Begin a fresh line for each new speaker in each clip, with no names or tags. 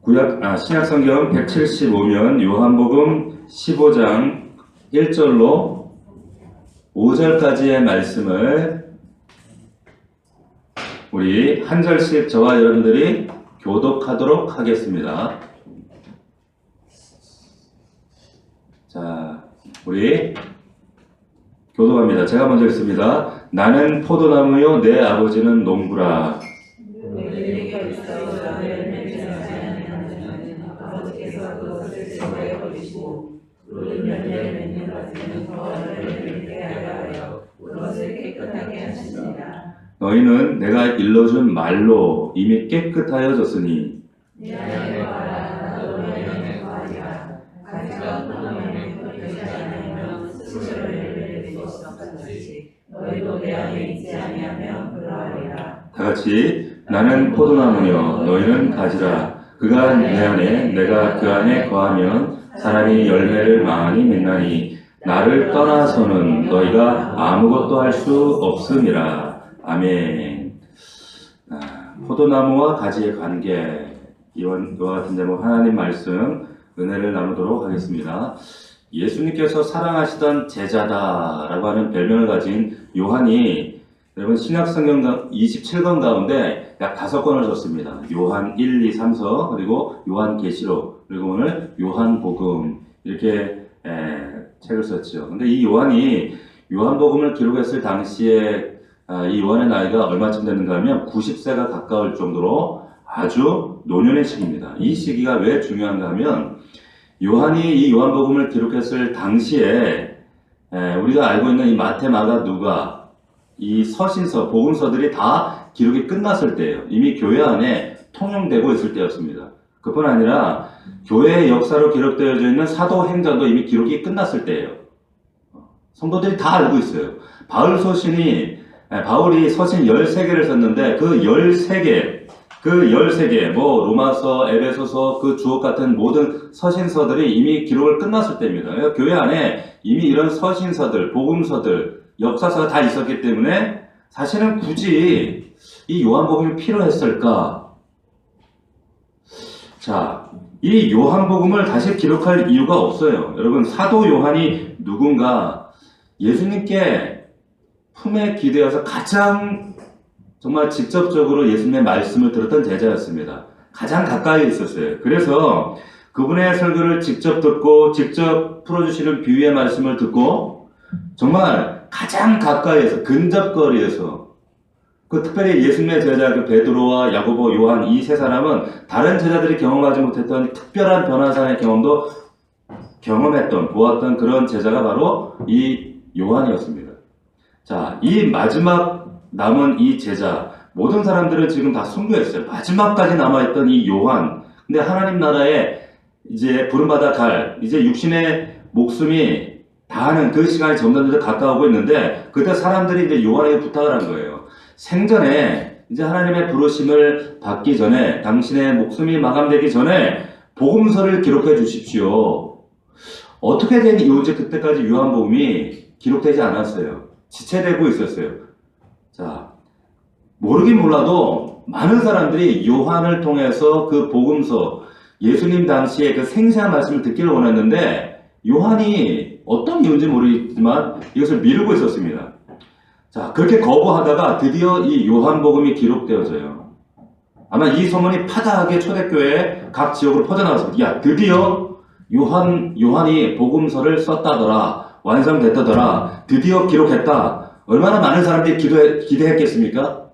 신약성경 175면 요한복음 15장 1절로 5절까지의 말씀을 우리 한 절씩 저와 여러분들이 교독하도록 하겠습니다. 자, 우리 교독합니다. 제가 먼저 읽습니다. 나는 포도나무요 내 아버지는 농부라. 너희는 내가 일러준 말로 이미 깨끗하여졌으니 다같이 나는 포도나무여 너희는 가지라. 그가 내 안에 내가 그 안에 거하면 사람이 열매를 많이 맺나니 나를 떠나서는 너희가 아무것도 할 수 없음이라. 아멘. 포도나무와 가지의 관계, 이와 같은 제목 하나님 말씀 은혜를 나누도록 하겠습니다. 예수님께서 사랑하시던 제자다라고 하는 별명을 가진 요한이 여러분 신약성경 27권 가운데 약 5권을 썼습니다. 요한 1, 2, 3서 그리고 요한계시록 그리고 오늘 요한복음 이렇게 책을 썼죠. 근데 이 요한이 요한복음을 기록했을 당시에 이 요한의 나이가 얼마쯤 됐는가 하면 90세가 가까울 정도로 아주 노년의 시기입니다. 이 시기가 왜 중요한가 하면 요한이 이 요한복음을 기록했을 당시에 우리가 알고 있는 이 마태, 마가, 누가 이 서신서, 복음서들이 다 기록이 끝났을 때예요. 이미 교회 안에 통용되고 있을 때였습니다. 그뿐 아니라 교회의 역사로 기록되어져 있는 사도행전도 이미 기록이 끝났을 때예요. 성도들이 다 알고 있어요. 바울이 서신 13개를 썼는데 그 13개, 로마서, 에베소서, 그 주옥 같은 모든 서신서들이 이미 기록을 끝났을 때입니다. 그러니까 교회 안에 이미 이런 서신서들, 복음서들, 역사서가 다 있었기 때문에 사실은 굳이 이 요한복음이 필요했을까? 자, 이 요한복음을 다시 기록할 이유가 없어요. 여러분, 사도 요한이 누군가 예수님께 품에 기대어서 가장 정말 직접적으로 예수님의 말씀을 들었던 제자였습니다. 가장 가까이 있었어요. 그래서 그분의 설교를 직접 듣고 직접 풀어주시는 비유의 말씀을 듣고 정말 가장 가까이에서 근접거리에서 특별히 예수님의 제자 베드로와 야고보, 요한 이 세 사람은 다른 제자들이 경험하지 못했던 특별한 변화산의 경험도 경험했던, 보았던 그런 제자가 바로 이 요한이었습니다. 자, 이 마지막 남은 이 제자, 모든 사람들은 지금 다 순교했어요. 마지막까지 남아있던 이 요한. 근데 하나님 나라에 이제 부름받아 갈, 이제 육신의 목숨이 다하는 그 시간이 점점 더 가까우고 있는데, 그때 사람들이 이제 요한에게 부탁을 한 거예요. 생전에 이제 하나님의 부르심을 받기 전에, 당신의 목숨이 마감되기 전에 복음서를 기록해 주십시오. 어떻게 된 이유인지 그때까지 요한복음이 기록되지 않았어요. 지체되고 있었어요. 자, 모르긴 몰라도 많은 사람들이 요한을 통해서 그 복음서, 예수님 당시에 그 생생한 말씀을 듣기를 원했는데 요한이 어떤 이유인지 모르겠지만 이것을 미루고 있었습니다. 자, 그렇게 거부하다가 드디어 이 요한복음이 기록되어져요. 아마 이 소문이 파다하게 초대교회 각 지역으로 퍼져나갔습니다. 야, 드디어 요한이 복음서를 썼다더라. 완성됐다더라. 드디어 기록했다. 얼마나 많은 사람들이 기대했겠습니까?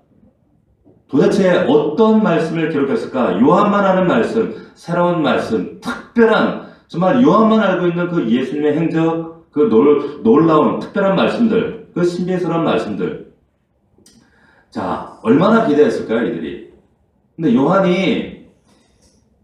도대체 어떤 말씀을 기록했을까? 요한만 아는 말씀, 새로운 말씀, 특별한, 정말 요한만 알고 있는 그 예수님의 행적, 그 놀라운 특별한 말씀들, 그 신비스러운 말씀들. 자, 얼마나 기대했을까요, 이들이? 근데 요한이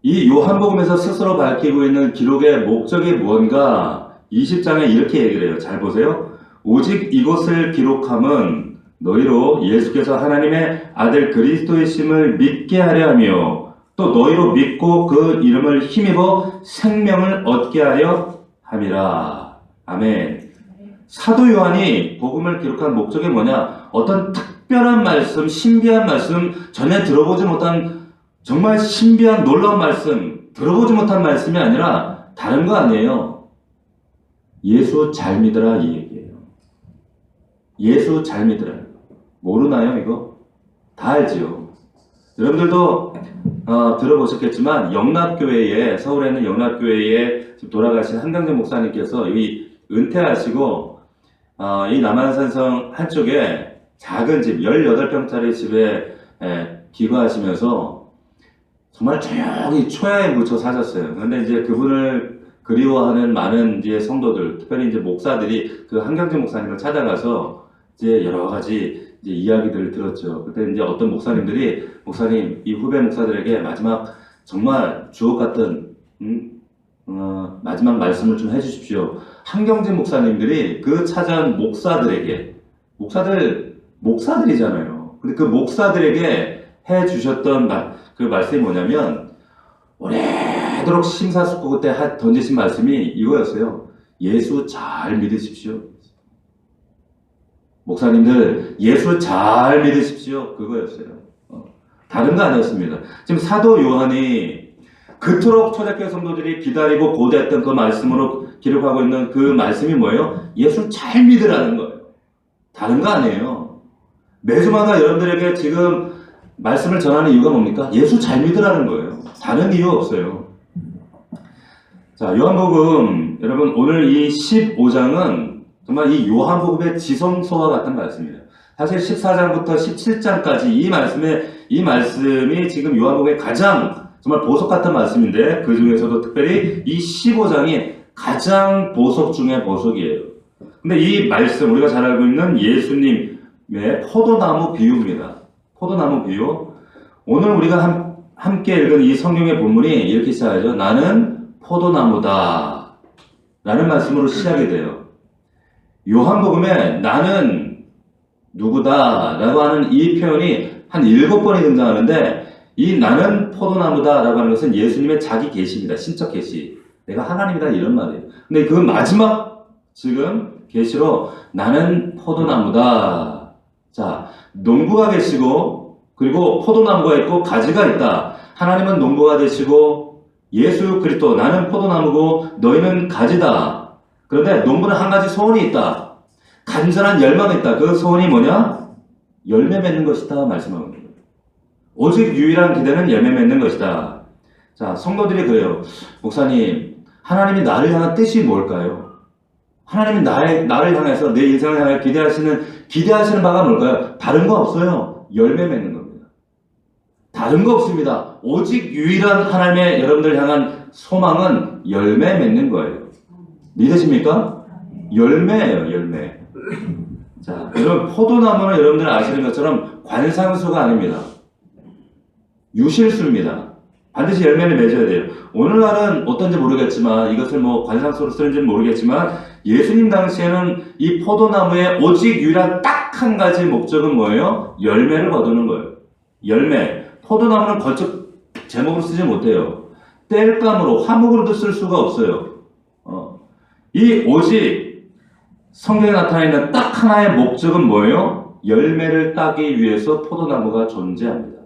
이 요한복음에서 스스로 밝히고 있는 기록의 목적이 무언가 20장에 이렇게 얘기를 해요. 잘 보세요. 오직 이것을 기록함은 너희로 예수께서 하나님의 아들 그리스도이심을 믿게 하려 하며 또 너희로 믿고 그 이름을 힘입어 생명을 얻게 하려 함이라. 아멘. 사도 요한이 복음을 기록한 목적이 뭐냐? 어떤 특별한 말씀, 신비한 말씀, 전에 들어보지 못한 정말 신비한 놀라운 말씀, 들어보지 못한 말씀이 아니라 다른 거 아니에요. 예수 잘 믿으라 이 얘기예요. 예수 잘 믿으라. 모르나요 이거? 다 알지요. 여러분들도 들어보셨겠지만 영락교회에, 서울에 있는 영락교회에 돌아가신 한강재 목사님께서 여기 은퇴하시고 이 남한산성 한쪽에 작은 집 18평짜리 집에 기거하시면서 정말 조용히 초야에 묻혀 사셨어요. 그런데 이제 그분을 그리워하는 많은 이제 성도들, 특별히 이제 목사들이 그 한강재 목사님을 찾아가서 이제 여러 가지 이제 이야기들을 들었죠. 그때 이제 어떤 목사님들이, 목사님, 이 후배 목사들에게 마지막 정말 주옥 같은 마지막 말씀을 좀 해주십시오. 한경재 목사님들이 그 찾아온 목사들에게, 목사들이잖아요. 근데 그 목사들에게 해주셨던 그 말씀이 뭐냐면, 오래도록 심사숙고 그때 던지신 말씀이 이거였어요. 예수 잘 믿으십시오. 목사님들 예수 잘 믿으십시오. 그거였어요. 다른 거 아니었습니다. 지금 사도 요한이 그토록 초대교회 성도들이 기다리고 고대했던 그 말씀으로 기록하고 있는 그 말씀이 뭐예요? 예수 잘 믿으라는 거예요. 다른 거 아니에요. 매주마다 여러분들에게 지금 말씀을 전하는 이유가 뭡니까? 예수 잘 믿으라는 거예요. 다른 이유 없어요. 자, 요한복음, 여러분 오늘 이 15장은 정말 이 요한복음의 지성소와 같은 말씀이에요. 사실 14장부터 17장까지 이 말씀이 지금 요한복음의 가장 정말 보석 같은 말씀인데, 그 중에서도 특별히 이 15장이 가장 보석 중의 보석이에요. 근데 이 말씀, 우리가 잘 알고 있는 예수님의 포도나무 비유입니다. 포도나무 비유. 오늘 우리가 함께 읽은 이 성경의 본문이 이렇게 시작하죠. 나는 포도나무다 라는 말씀으로 시작이 돼요. 요한복음에 나는 누구다 라고 하는 이 표현이 한 7번이 등장하는데, 이 나는 포도나무다 라고 하는 것은 예수님의 자기 계시입니다. 신적 계시. 내가 하나님이다 이런 말이에요. 근데 그 마지막 지금 계시로 나는 포도나무다. 자, 농부가 계시고 그리고 포도나무가 있고 가지가 있다. 하나님은 농부가 되시고 예수 그리스도, 나는 포도나무고 너희는 가지다. 그런데 농부는 한 가지 소원이 있다. 간절한 열망이 있다. 그 소원이 뭐냐? 열매 맺는 것이다 말씀하고 있는 거예요. 오직 유일한 기대는 열매 맺는 것이다. 자, 성도들이 그래요. 목사님, 하나님이 나를 향한 뜻이 뭘까요? 하나님이 나를 향해서 내 인생을 향해 기대하시는 바가 뭘까요? 다른 거 없어요. 열매 맺는 겁니다. 다른 거 없습니다. 오직 유일한 하나님의 여러분들 향한 소망은 열매 맺는 거예요. 믿으십니까? 열매예요, 열매. 자, 여러분, 포도나무는 여러분들 아시는 것처럼 관상수가 아닙니다. 유실수입니다. 반드시 열매를 맺어야 돼요. 오늘날은 어떤지 모르겠지만, 이것을 뭐 관상수로 쓰는지는 모르겠지만, 예수님 당시에는 이 포도나무의 오직 유일한 딱 한 가지 목적은 뭐예요? 열매를 거두는 거예요. 열매. 포도나무는 걸쭉 제목으로 쓰지 못해요. 땔감으로, 화목으로도 쓸 수가 없어요. 이 오직 성경에 나타나 있는 딱 하나의 목적은 뭐예요? 열매를 따기 위해서 포도나무가 존재합니다.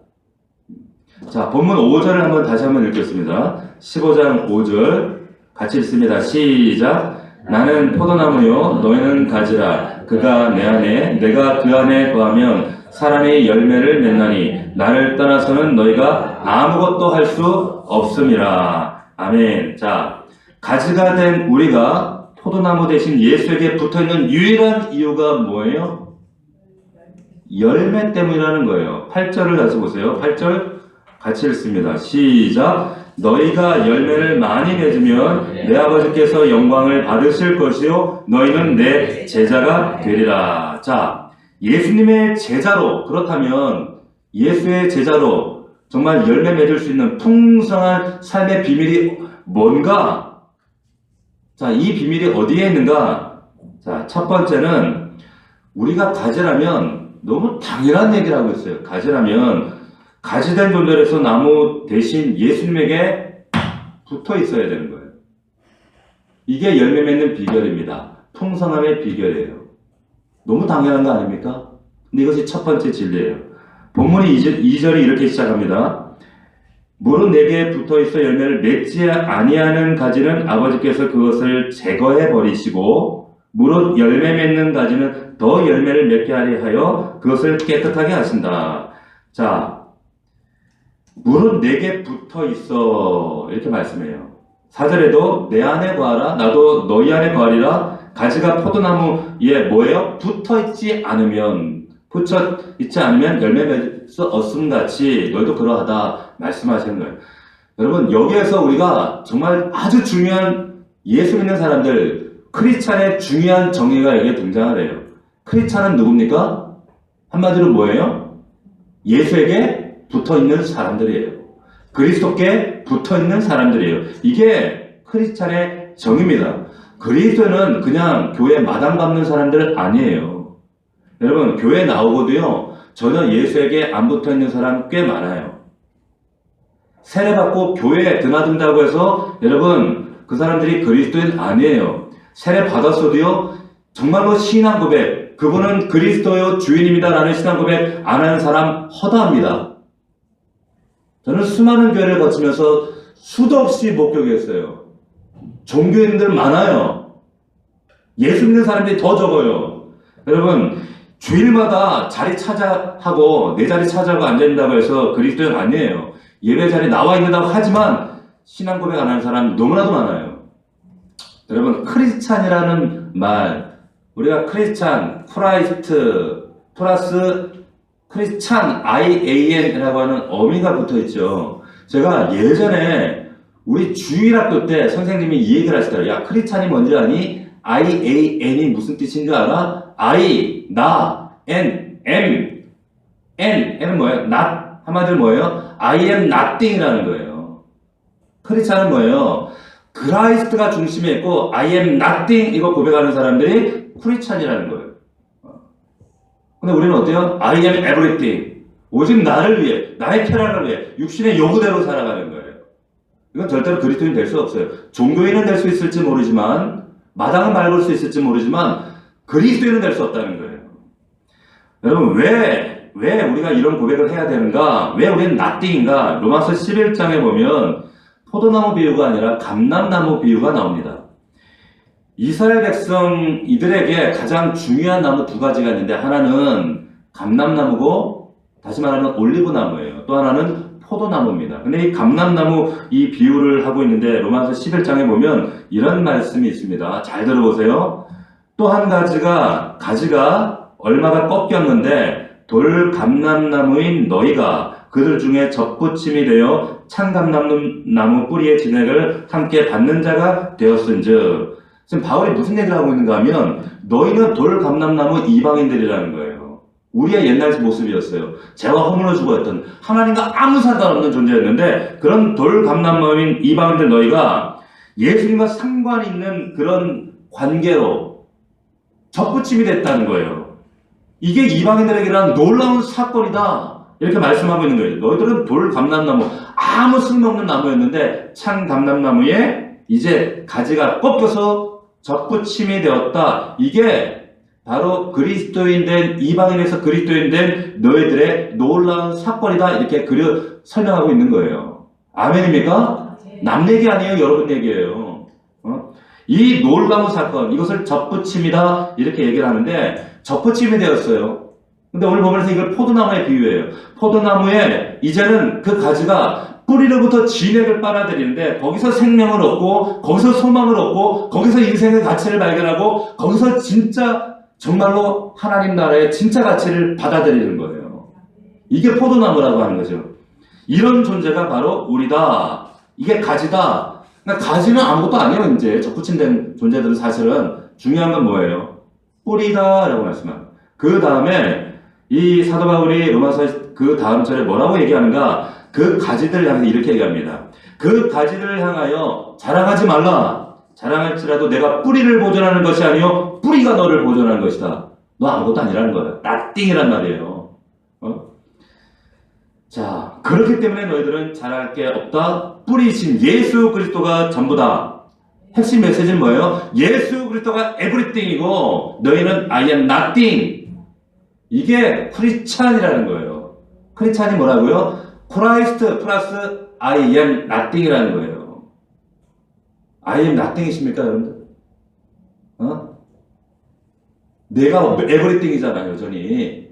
자, 본문 5절을 다시 한번 읽겠습니다. 15장 5절 같이 읽습니다. 시작. 나는 포도나무요 너희는 가지라. 그가 내 안에 내가 그 안에 거하면 사람이 열매를 맺나니 나를 떠나서는 너희가 아무것도 할 수 없음이라. 아멘. 자, 가지가 된 우리가 포도나무 대신 예수에게 붙어있는 유일한 이유가 뭐예요? 열매 때문이라는 거예요. 8절을 다시 보세요. 8절 같이 읽습니다. 시작. 너희가 열매를 많이 맺으면 내 아버지께서 영광을 받으실 것이요 너희는 내 제자가 되리라. 자, 예수님의 제자로, 그렇다면 예수의 제자로 정말 열매 맺을 수 있는 풍성한 삶의 비밀이 뭔가? 자, 이 비밀이 어디에 있는가? 자, 첫 번째는 우리가 가지라면, 너무 당연한 얘기를 하고 있어요. 가지라면 가지된 존재로서 나무 대신 예수님에게 붙어 있어야 되는 거예요. 이게 열매 맺는 비결입니다. 풍성함의 비결이에요. 너무 당연한 거 아닙니까? 근데 이것이 첫 번째 진리예요. 본문이 2절이 이렇게 시작합니다. 무릇 내게 붙어있어 열매를 맺지 아니하는 가지는 아버지께서 그것을 제거해 버리시고 무릇 열매 맺는 가지는 더 열매를 맺게 하려 그것을 깨끗하게 하신다. 자, 무릇 내게 붙어있어 이렇게 말씀해요. 4절에도 내 안에 거하라 나도 너희 안에 거하리라. 가지가 포도나무에 뭐예요? 붙어있지 않으면 열매 맺을 수 없음같이 너희도 그러하다 말씀하시는 거예요. 여러분 여기에서 우리가 정말 아주 중요한 예수 믿는 사람들 크리스찬의 중요한 정의가 여기에 등장을 해요. 크리스찬은 누굽니까? 한마디로 뭐예요? 예수에게 붙어있는 사람들이에요. 그리스도께 붙어있는 사람들이에요. 이게 크리스찬의 정의입니다. 그리스도는 그냥 교회 마당 밟는 사람들 아니에요. 여러분 교회 나오고도요 전혀 예수에게 안 붙어있는 사람 꽤 많아요. 세례받고 교회에 드나든다고 해서 여러분 그 사람들이 그리스도인 아니에요. 세례받았어도요 정말로 신앙 고백 그분은 그리스도요 주인입니다 라는 신앙 고백 안 하는 사람 허다합니다. 저는 수많은 교회를 거치면서 수도 없이 목격했어요. 종교인들 많아요. 예수 믿는 사람들이 더 적어요. 여러분 주일마다 자리 찾아하고 내 자리 찾아하고 앉아있는다고 해서 그리스도인 아니에요. 예배 자리에 나와 있는다고 하지만 신앙 고백 안 하는 사람 너무나도 많아요. 여러분 크리스찬이라는 말 우리가 크리스찬, 크라이스트 플러스 크리스찬 IAN이라고 하는 어미가 붙어있죠. 제가 예전에 우리 주일학교 때 선생님이 이 얘기를 하시더라고요. 야 크리스찬이 뭔지 아니? IAN이 무슨 뜻인 줄 알아? I, 나, N, M, N은 뭐예요? not 한마디로 뭐예요? I am nothing이라는 거예요. 크리스찬은 뭐예요? 그라이스트가 중심에 있고 I am nothing 이거 고백하는 사람들이 크리스찬이라는 거예요. 근데 우리는 어때요? I am everything. 오직 나를 위해, 나의 쾌락을 위해 육신의 요구대로 살아가는 거예요. 이건 절대로 그리스도인 될 수 없어요. 종교인은 될 수 있을지 모르지만 마당은 밟을 수 있을지 모르지만 그리스도인은 될 수 없다는 거예요. 여러분 왜 우리가 이런 고백을 해야 되는가? 왜 우리는 nothing인가? 로마서 11장에 보면 포도나무 비유가 아니라 감람나무 비유가 나옵니다. 이스라엘 백성 이들에게 가장 중요한 나무 두 가지가 있는데 하나는 감람나무고 다시 말하면 올리브나무예요. 또 하나는 포도나무입니다. 근데 이 감람나무 이 비유를 하고 있는데 로마서 11장에 보면 이런 말씀이 있습니다. 잘 들어보세요. 또 한 가지가 얼마가 꺾였는데 돌 감람나무인 너희가 그들 중에 접붙임이 되어 찬 감람나무 뿌리의 진액을 함께 받는 자가 되었은즉 지금 바울이 무슨 얘기를 하고 있는가 하면 너희는 돌 감람나무 이방인들이라는 거예요. 우리의 옛날 모습이었어요. 죄와 허물로 죽어있던 하나님과 아무 상관없는 존재였는데 그런 돌 감람나무인 이방인들 너희가 예수님과 상관이 있는 그런 관계로 접붙임이 됐다는 거예요. 이게 이방인들에게는 놀라운 사건이다. 이렇게 말씀하고 있는 거예요. 너희들은 돌 감람나무 아무 쓸모없는 나무였는데 찬 감람나무에 이제 가지가 꺾여서 접붙임이 되었다. 이게 바로 그리스도인 된 이방인에서 그리스도인 된 너희들의 놀라운 사건이다. 이렇게 설명하고 있는 거예요. 아멘입니까? 남 얘기 아니에요. 여러분 얘기예요. 이 놀라운 사건 이것을 접붙임이다. 이렇게 얘기를 하는데 접붙임이 되었어요. 근데 오늘 보면서 이걸 포도나무에 비유해요. 포도나무에 이제는 그 가지가 뿌리로부터 진액을 빨아들이는데 거기서 생명을 얻고 거기서 소망을 얻고 거기서 인생의 가치를 발견하고 거기서 진짜 정말로 하나님 나라의 진짜 가치를 받아들이는 거예요. 이게 포도나무라고 하는 거죠. 이런 존재가 바로 우리다. 이게 가지다. 그러니까 가지는 아무것도 아니에요. 이제 접붙임된 존재들은 사실은 중요한 건 뭐예요? 뿌리다 라고 말씀합니다. 그 다음에 이 사도 바울이 로마서 그 다음 절에 뭐라고 얘기하는가? 그 가지들을 향해서 이렇게 얘기합니다. 그 가지들을 향하여 자랑하지 말라. 자랑할지라도 내가 뿌리를 보존하는 것이 아니요 뿌리가 너를 보존하는 것이다. 너 아무것도 아니라는 거야. nothing이란 말이에요. 자, 그렇기 때문에 너희들은 자랑할 게 없다. 뿌리신 예수 그리스도가 전부다. 핵심 메시지는 뭐예요? 예수 그리스도가 everything이고 너희는 I am nothing. 이게 크리스찬이라는 거예요. 크리스찬이 뭐라고요? 크라이스트 플러스 I am nothing이라는 거예요. I am nothing이십니까, 여러분들? 내가 everything이잖아요, 여전히.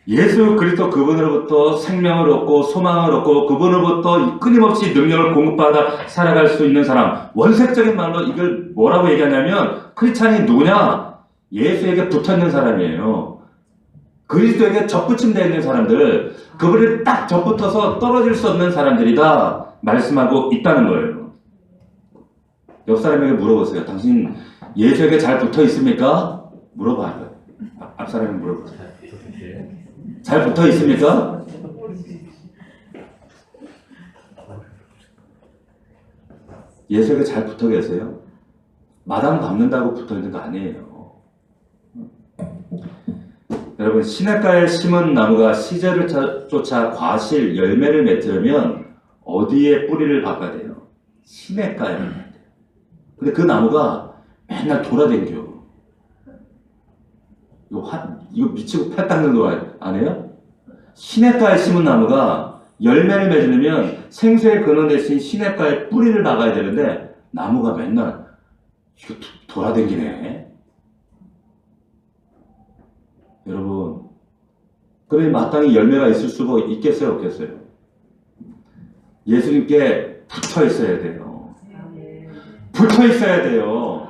예수 그리스도 그분으로부터 생명을 얻고 소망을 얻고 그분으로부터 끊임없이 능력을 공급받아 살아갈 수 있는 사람. 원색적인 말로 이걸 뭐라고 얘기하냐면 크리스찬이 누구냐? 예수에게 붙어있는 사람이에요. 그리스도에게 접붙임되어 있는 사람들, 그분이 딱 접붙어서 떨어질 수 없는 사람들이다 말씀하고 있다는 거예요. 옆 사람에게 물어보세요. 당신 예수에게 잘 붙어 있습니까? 물어봐요. 앞 사람에게 물어보세요. 잘 붙어 있습니까? 예수에게 잘 붙어 계세요? 마당 밟는다고 붙어 있는 거 아니에요. 여러분, 시냇가에 심은 나무가 시절을 쫓아 과실 열매를 맺으려면 어디에 뿌리를 박아야 돼요? 시냇가에 박아야 돼요. 근데 그 나무가 맨날 돌아댕겨. 이거 미치고 팔 닦는 거 안 해요? 시냇가에 심은 나무가 열매를 맺으려면 생수의 근원 대신 시냇가에 뿌리를 박아야 되는데 나무가 맨날 이거 돌아댕기네. 여러분, 그러니 마땅히 열매가 있을 수가 있겠어요, 없겠어요? 예수님께 붙어 있어야 돼요. 붙어 있어야 돼요.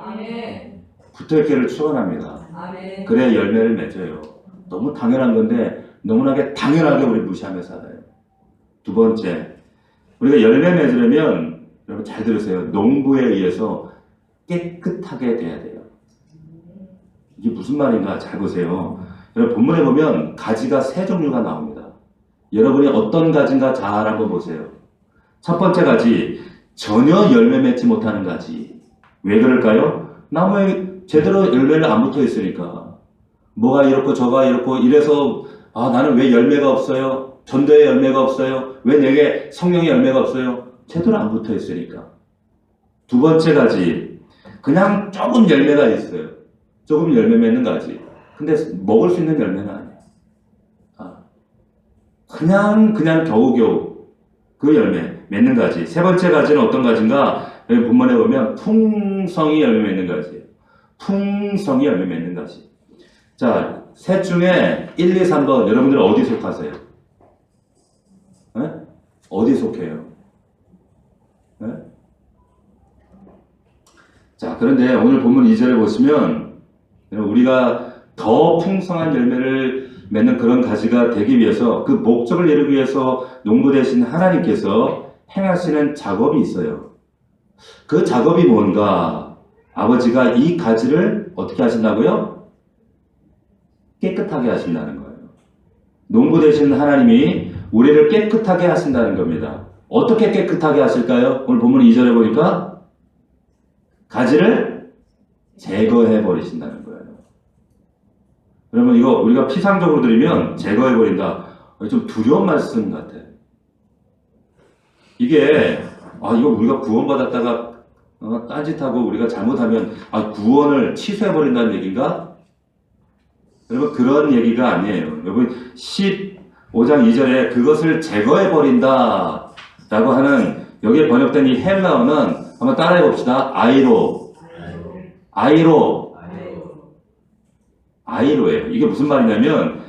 붙어 있기를 축원합니다. 그래야 열매를 맺어요. 너무 당연한 건데 너무나게 당연하게 우리 무시하며 살아요. 두 번째, 우리가 열매 맺으려면 여러분 잘 들으세요. 농부에 의해서 깨끗하게 돼야 돼요. 이게 무슨 말인가 잘 보세요. 여러분 본문에 보면 가지가 세 종류가 나옵니다. 여러분이 어떤 가지인가 잘 한번 보세요. 첫 번째 가지, 전혀 열매 맺지 못하는 가지. 왜 그럴까요? 나무에 제대로 열매를 안 붙어 있으니까. 뭐가 이렇고 저가 이렇고 이래서 나는 왜 열매가 없어요? 전도에 열매가 없어요? 왜 내게 성령의 열매가 없어요? 제대로 안 붙어 있으니까. 두 번째 가지, 그냥 조금 열매가 있어요. 조금 열매 맺는 가지. 근데 먹을 수 있는 열매는 아니에요. 그냥 겨우겨우 그 열매 맺는 가지. 세 번째 가지는 어떤 가지인가? 여기 본문에 보면 풍성이 열매 맺는 가지예요. 풍성이 열매 맺는 가지. 자, 셋 중에 1, 2, 3번 여러분들 어디 속하세요? 네? 어디 속해요? 네? 자, 그런데 오늘 본문 2절에 보시면 우리가 더 풍성한 열매를 맺는 그런 가지가 되기 위해서 그 목적을 이루기 위해서 농부 되신 하나님께서 행하시는 작업이 있어요. 그 작업이 뭔가? 아버지가 이 가지를 어떻게 하신다고요? 깨끗하게 하신다는 거예요. 농부 되신 하나님이 우리를 깨끗하게 하신다는 겁니다. 어떻게 깨끗하게 하실까요? 오늘 본문 2절에 보니까 가지를 제거해 버리신다는 거예요. 여러분 이거 우리가 피상적으로 들으면 제거해 버린다. 좀 두려운 말씀 같아요. 이게 이거 우리가 구원받았다가 딴짓하고 우리가 잘못하면 구원을 취소해 버린다는 얘기인가? 여러분 그런 얘기가 아니에요. 여러분 15장 2절에 그것을 제거해 버린다 라고 하는 여기에 번역된 이 헬라어는 한번 따라해 봅시다. 아이로예요. 이게 무슨 말이냐면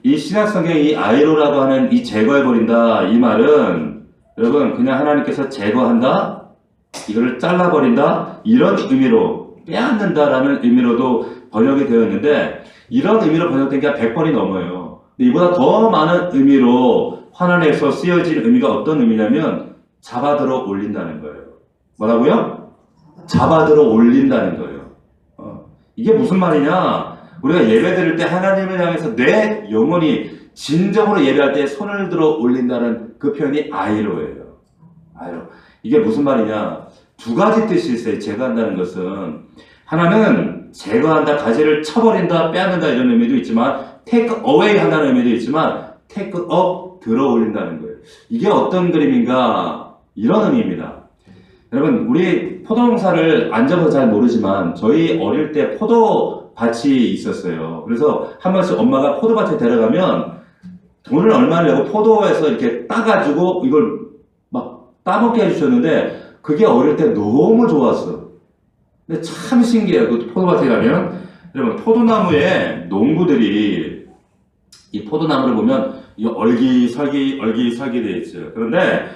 이 신약성경의 이 아이로라고 하는 이 제거해 버린다 이 말은 여러분 그냥 하나님께서 제거한다, 이거를 잘라버린다 이런 의미로 빼앗는다라는 의미로도 번역이 되어 있는데 이런 의미로 번역된 게 100번이 넘어요. 근데 이보다 더 많은 의미로 환원에서 쓰여진 의미가 어떤 의미냐면 잡아들어 올린다는 거예요. 뭐라고요? 잡아들어 올린다는 거예요. 이게 무슨 말이냐? 우리가 예배 드릴 때 하나님을 향해서 내 영혼이 진정으로 예배할 때 손을 들어 올린다는 그 표현이 아이로예요. 아이로. 이게 무슨 말이냐? 두 가지 뜻이 있어요. 제거한다는 것은 하나는 제거한다, 가지를 쳐버린다, 빼앗는다 이런 의미도 있지만 take away 한다는 의미도 있지만 take up, 들어 올린다는 거예요. 이게 어떤 그림인가? 이런 의미입니다. 여러분 우리 포도농사를 안 접어서 잘 모르지만 저희 어릴 때 포도밭이 있었어요. 그래서 한 번씩 엄마가 포도밭에 데려가면 돈을 얼마를 내고 포도에서 이렇게 따가지고 이걸 막 따먹게 해주셨는데 그게 어릴 때 너무 좋았어. 근데 참 신기해요. 그 포도밭에 가면 여러분 포도나무에 농부들이 이 포도나무를 보면 이 얼기설기 되어 있어요. 그런데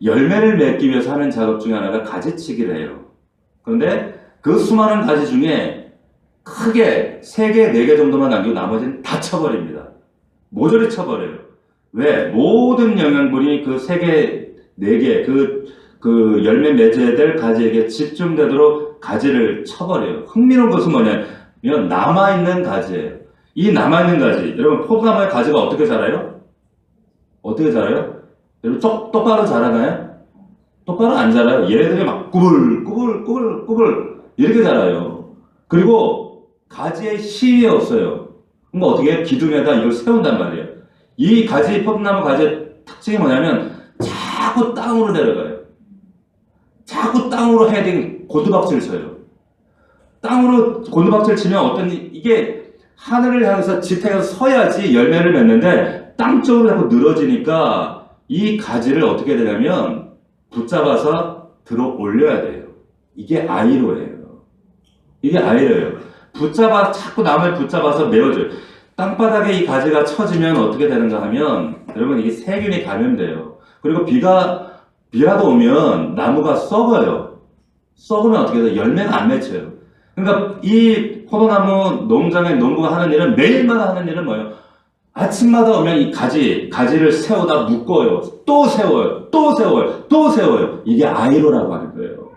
열매를 맺기 위해서 하는 작업 중에 하나가 가지치기를 해요. 그런데 그 수많은 가지 중에 크게 3개, 4개 정도만 남기고 나머지는 다 쳐버립니다. 모조리 쳐버려요. 왜? 모든 영양분이 그 3개, 4개, 그 열매 맺어야 될 가지에게 집중되도록 가지를 쳐버려요. 흥미로운 것은 뭐냐면 남아있는 가지예요. 이 남아있는 가지, 여러분 포도나무의 가지가 어떻게 자라요? 어떻게 자라요? 여러분 똑바로 자라나요? 똑바로 안 자라요. 얘네들이 막 꾸불 이렇게 자라요. 그리고 가지에 힘이 없어요. 그러니까 어떻게 해요? 기둥에다 이걸 세운단 말이에요. 이 가지, 포도나무 가지의 특징이 뭐냐면 자꾸 땅으로 내려가요. 자꾸 땅으로 헤딩, 곤두박질 쳐요. 땅으로 곤두박질 치면 어떤 이게 하늘을 향해서 지탱해서 서야지 열매를 맺는데 땅 쪽으로 자꾸 늘어지니까 이 가지를 어떻게 되냐면 붙잡아서 들어 올려야 돼요. 이게 아이로예요. 이게 아이로예요. 자꾸 나무를 붙잡아서 메워줘요. 땅바닥에 이 가지가 처지면 어떻게 되는가 하면 여러분 이게 세균이 감염돼요. 그리고 비라도 오면 나무가 썩어요. 썩으면 어떻게 돼요? 열매가 안 맺혀요. 그러니까 이 포도나무 농장의 농부가 하는 일은 매일마다 하는 일은 뭐예요? 아침마다 오면 이 가지를 세우다 묶어요. 또 세워요. 또 세워요. 또 세워요. 이게 아이로라고 하는 거예요.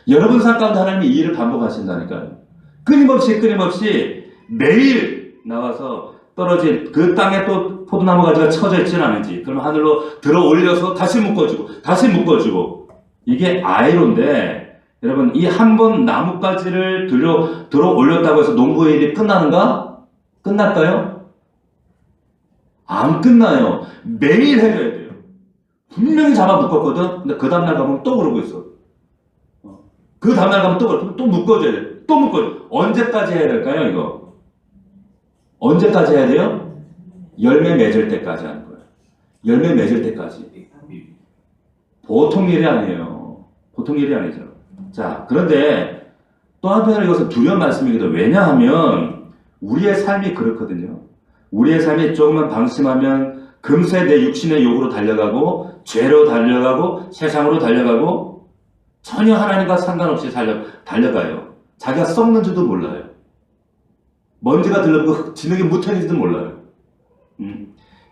여러분 삶 가운데 하나님이 이 일을 반복하신다니까요. 끊임없이 매일 나와서 떨어진 그 땅에 또 포도나무 가지가 쳐져 있지는 않은지 그럼 하늘로 들어 올려서 다시 묶어주고 이게 아이로인데 여러분 이 한 번 나뭇가지를 들어 올렸다고 해서 농부의 일이 끝나는가? 끝날까요? 안 끝나요. 매일 해줘야 돼요. 분명히 잡아 묶었거든. 근데 그 다음날 가면 또 그러고 있어. 그 다음날 가면 또 묶어줘야 돼. 또 묶어줘. 언제까지 해야 될까요, 이거? 언제까지 해야 돼요? 열매 맺을 때까지 하는 거예요. 열매 맺을 때까지. 보통 일이 아니에요. 보통 일이 아니죠. 자, 그런데 또 한편으로 이것은 두려운 말씀이기도 해요. 왜냐하면 우리의 삶이 그렇거든요. 우리의 삶이 조금만 방심하면 금세 내 육신의 욕으로 달려가고 죄로 달려가고 세상으로 달려가고 전혀 하나님과 상관없이 달려가요. 자기가 썩는지도 몰라요. 먼지가 들러붙고 진흙에 묻혀있는지도 몰라요.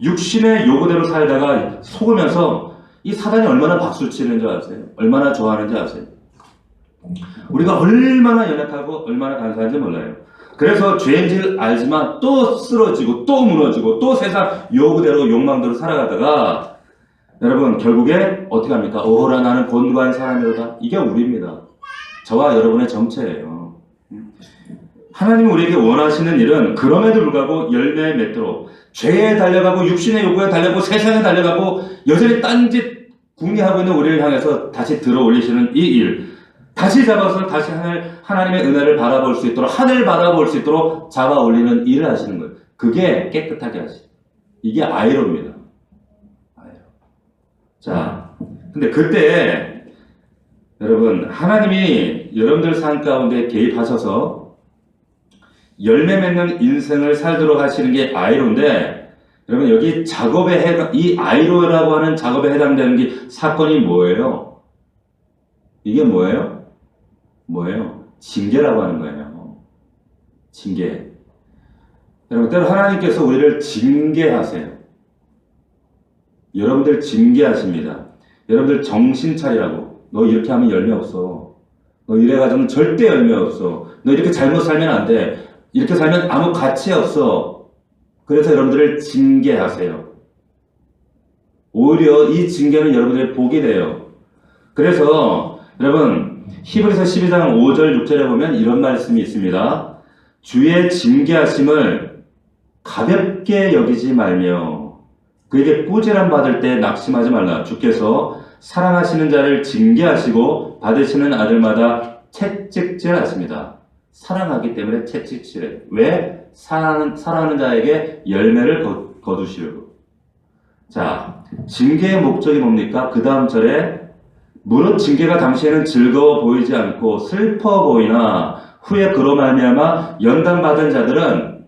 육신의 요구대로 살다가 속으면서 이 사단이 얼마나 박수를 치는 줄 아세요? 얼마나 좋아하는지 아세요? 우리가 얼마나 연약하고 얼마나 간사한지 몰라요. 그래서 죄인 줄 알지만 또 쓰러지고 또 무너지고 또 세상 요구대로 욕망대로 살아가다가 여러분 결국에 어떻게 합니까? 오호라 나는 곤고한 사람이로다. 이게 우리입니다. 저와 여러분의 정체예요. 하나님이 우리에게 원하시는 일은 그럼에도 불구하고 열매 맺도록 죄에 달려가고 육신의 요구에 달려가고 세상에 달려가고 여전히 딴짓 궁리하고 있는 우리를 향해서 다시 들어 올리시는 이 일, 다시 잡아서 다시 하나님의 은혜를 바라볼 수 있도록 하늘을 바라볼 수 있도록 잡아 올리는 일을 하시는 거예요. 그게 깨끗하게 하시죠. 이게 아이로입니다. 아이로. 자, 근데 그때 여러분 하나님이 여러분들 삶 가운데 개입하셔서 열매 맺는 인생을 살도록 하시는 게 아이로인데 여러분 여기 이 아이로라고 하는 작업에 해당되는 게 사건이 뭐예요? 이게 뭐예요? 징계라고 하는 거예요. 징계. 여러분 때로 하나님께서 우리를 징계하세요. 여러분들 징계하십니다. 여러분들 정신 차리라고. 너 이렇게 하면 열매 없어. 너 이래가지고는 절대 열매 없어. 너 이렇게 잘못 살면 안 돼. 이렇게 살면 아무 가치 없어. 그래서 여러분들을 징계하세요. 오히려 이 징계는 여러분들의 복이 돼요. 그래서 여러분 히브리서 12장 5절 6절에 보면 이런 말씀이 있습니다. 주의 징계하심을 가볍게 여기지 말며 그에게 꾸지람 받을 때 낙심하지 말라. 주께서 사랑하시는 자를 징계하시고 받으시는 아들마다 채찍질하십니다. 사랑하기 때문에 채찍질해. 왜? 사랑하는 자에게 열매를 거두시려고. 자, 징계의 목적이 뭡니까? 그 다음 절에 무릇 징계가 당시에는 즐거워 보이지 않고 슬퍼 보이나 후에 그로 말미암아 연단받은 자들은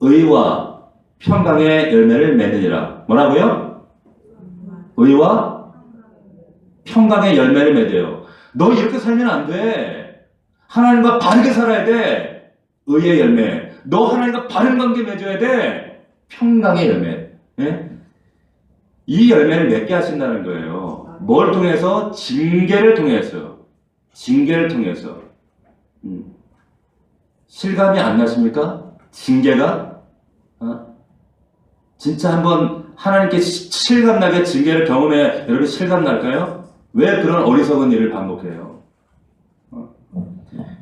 의와 평강의 열매를 맺느니라. 뭐라고요? 의와 평강의 열매를 맺어요. 너 이렇게 살면 안 돼. 하나님과 바르게 살아야 돼. 의의 열매. 너 하나님과 바른 관계 맺어야 돼. 평강의 열매. 예? 이 열매를 맺게 하신다는 거예요. 뭘 통해서? 징계를 통해서. 징계를 통해서. 실감이 안 나십니까? 징계가? 진짜 한번 하나님께 실감나게 징계를 경험해 여러분 실감날까요? 왜 그런 어리석은 일을 반복해요?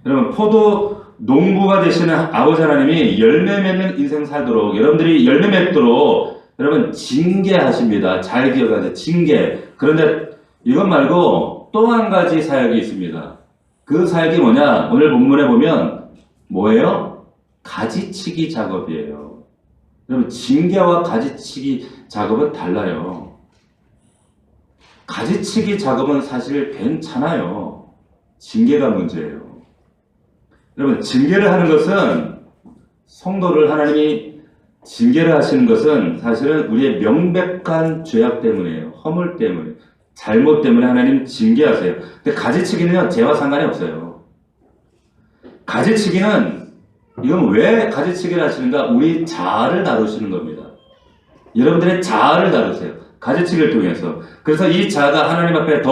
여러분 포도 농부가 되시는 아버지 하나님이 열매 맺는 인생 살도록 여러분들이 열매 맺도록 여러분 징계하십니다. 잘 기억하세요. 징계. 그런데 이것 말고 또 한 가지 사역이 있습니다. 그 사역이 뭐냐? 오늘 본문에 보면 뭐예요? 가지치기 작업이에요. 여러분 징계와 가지치기 작업은 달라요. 가지치기 작업은 사실 괜찮아요. 징계가 문제예요. 여러분 징계를 하는 것은 성도를 하나님이 징계를 하시는 것은 사실은 우리의 명백한 죄악 때문이에요. 허물 때문에 잘못 때문에 하나님 징계하세요. 근데 가지치기는요 죄와 상관이 없어요. 가지치기는 이건 왜 가지치기를 하시는가? 우리 자아를 다루시는 겁니다. 여러분들의 자아를 다루세요. 가지치기를 통해서. 그래서 이 자아가 하나님 앞에 더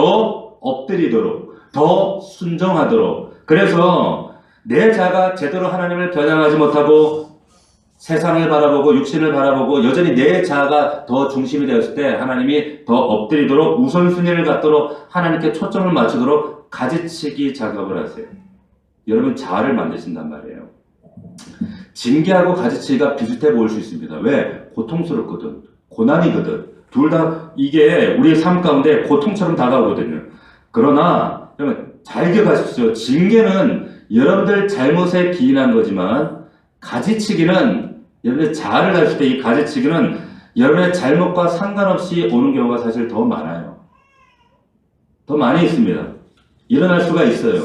엎드리도록, 더 순종하도록. 그래서 내 자아가 제대로 하나님을 겨냥하지 못하고 세상을 바라보고 육신을 바라보고 여전히 내 자아가 더 중심이 되었을 때 하나님이 더 엎드리도록 우선순위를 갖도록 하나님께 초점을 맞추도록 가지치기 작업을 하세요. 여러분 자아를 만드신단 말이에요. 징계하고 가지치기가 비슷해 보일 수 있습니다. 왜? 고통스럽거든. 고난이거든. 둘 다 이게 우리의 삶 가운데 고통처럼 다가오거든요. 그러나 여러분 잘 기억하십시오. 징계는 여러분들 잘못에 기인한 거지만 가지치기는 여러분의 자아를 가질 때 이 가지치기는 여러분의 잘못과 상관없이 오는 경우가 사실 더 많아요. 더 많이 있습니다. 일어날 수가 있어요.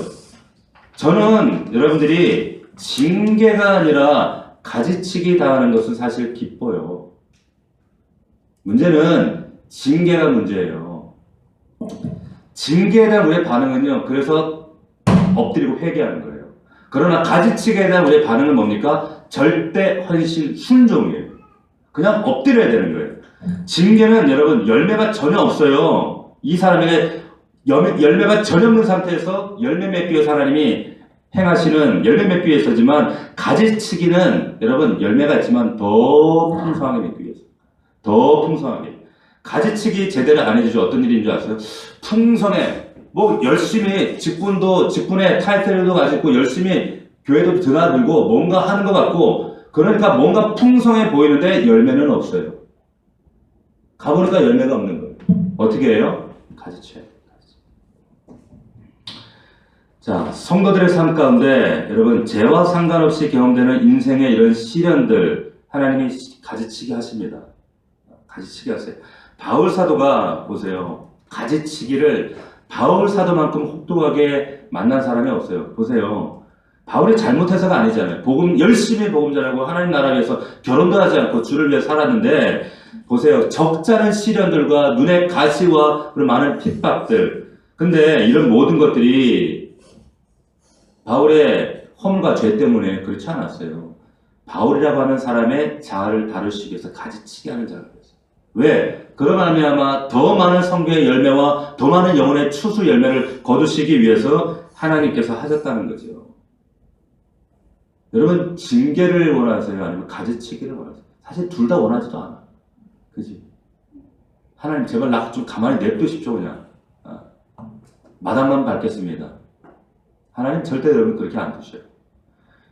저는 여러분들이 징계가 아니라 가지치기 당하는 것은 사실 기뻐요. 문제는 징계가 문제예요. 징계에 대한 우리의 반응은요. 그래서 엎드리고 회개하는 거예요. 그러나 가지치기에 대한 우리의 반응은 뭡니까? 절대 헌신 순종이에요. 그냥 엎드려야 되는 거예요. 징계는 여러분 열매가 전혀 없어요. 이 사람에게 열매가 전혀 없는 상태에서 열매 맺기 위해서 하나님이 행하시는 열매 맺기 위해서지만 가지치기는 여러분 열매가 있지만 더 풍성하게 맺기 위해서 더 풍성하게 가지치기 제대로 안 해주죠. 어떤 일인 줄 아세요? 풍성해 뭐 열심히 직분의 타이틀도 가지고 열심히 교회도 드나들고 뭔가 하는 것 같고 그러니까 뭔가 풍성해 보이는데 열매는 없어요. 가보니까 열매가 없는 거예요. 어떻게 해요? 가지쳐요. 자, 성도들의 삶 가운데 여러분 죄와 상관없이 경험되는 인생의 이런 시련들 하나님이 가지치기 하십니다. 가지치기 하세요. 바울 사도가 보세요. 가지치기를 바울 사도만큼 혹독하게 만난 사람이 없어요. 보세요. 바울이 잘못해서가 아니잖아요. 열심히 복음 전하고 하나님 나라 위해서 결혼도 하지 않고 주를 위해 살았는데 보세요. 적잖은 시련들과 눈의 가시와 그런 많은 핍박들. 근데 이런 모든 것들이 바울의 허물과 죄 때문에 그렇지 않았어요. 바울이라고 하는 사람의 자아를 다루시기 위해서 가지치기 하는 자였어요. 왜? 그러면 더 많은 성경의 열매와 더 많은 영혼의 추수 열매를 거두시기 위해서 하나님께서 하셨다는 거죠. 여러분 징계를 원하세요? 아니면 가지치기를 원하세요? 사실 둘 다 원하지도 않아. 그지? 하나님 제발 나 좀 가만히 냅두십시오 그냥. 마당만 밟겠습니다. 하나님 절대 여러분 그렇게 안 두셔요.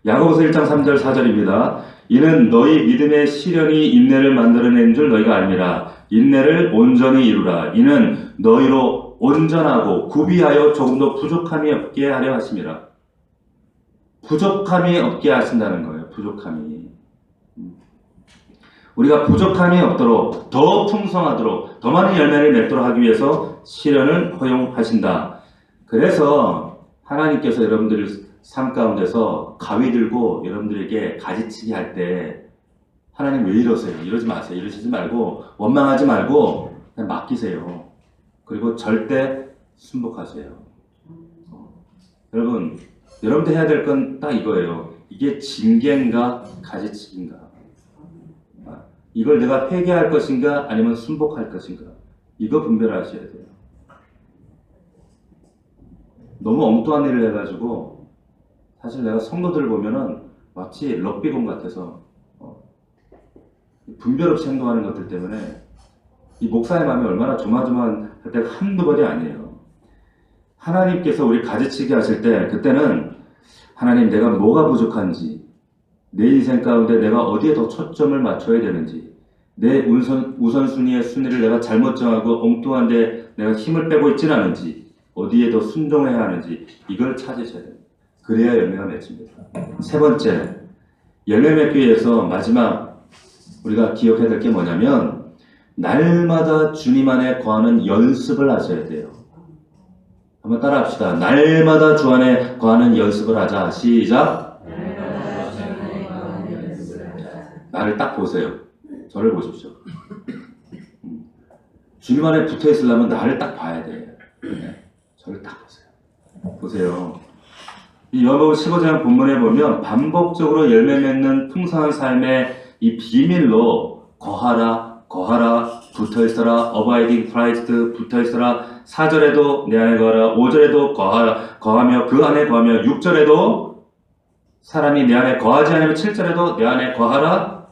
야고보서 1장 3절 4절입니다. 이는 너희 믿음의 시련이 인내를 만들어낸 줄 너희가 알미라. 인내를 온전히 이루라. 이는 너희로 온전하고 구비하여 조금도 부족함이 없게 하려 하심이라. 부족함이 없게 하신다는 거예요. 부족함이. 우리가 부족함이 없도록 더 풍성하도록 더 많은 열매를 맺도록 하기 위해서 시련을 허용하신다. 그래서 하나님께서 여러분들 삶 가운데서 가위 들고 여러분들에게 가지치기 할 때 하나님 왜 이러세요? 이러지 마세요. 이러시지 말고 원망하지 말고 그냥 맡기세요. 그리고 절대 순복하세요. 여러분, 여러분들 해야 될 건 딱 이거예요. 이게 징계인가 가지치기인가? 이걸 내가 회개할 것인가 아니면 순복할 것인가? 이거 분별하셔야 돼요. 너무 엉뚱한 일을 해가지고 사실 내가 성도들 보면은 마치 럭비공 같아서 분별 없이 행동하는 것들 때문에 이 목사의 마음이 얼마나 조마조마할 때가 한두 번이 아니에요. 하나님께서 우리 가지치기 하실 때 그때는 하나님 내가 뭐가 부족한지 내 인생 가운데 내가 어디에 더 초점을 맞춰야 되는지 내 우선순위의 순위를 내가 잘못 정하고 엉뚱한데 내가 힘을 빼고 있지는 않은지 어디에 더 순종해야 하는지 이걸 찾으셔야 돼요. 그래야 열매가 맺힙니다. 세 번째, 열매 맺기 위해서 마지막 우리가 기억해야 될 게 뭐냐면 날마다 주님 안에 거하는 연습을 하셔야 돼요. 한번 따라 합시다. 날마다 주 안에 거하는 연습을 하자. 시작. 나를 딱 보세요. 저를 보십시오. 주님 안에 붙어 있으려면 나를 딱 봐야 돼요. 저를 딱 보세요. 보세요. 이 요한복음 15장 본문에 보면 반복적으로 열매 맺는 풍성한 삶의 이 비밀로 거하라, 거하라, 붙어있어라, 어바이딩 크라이스트, 붙어있어라, 4절에도 내 안에 거하라, 5절에도 거하며 그 안에 거하며 6절에도 사람이 내 안에 거하지 않으면 7절에도 내 안에 거하라,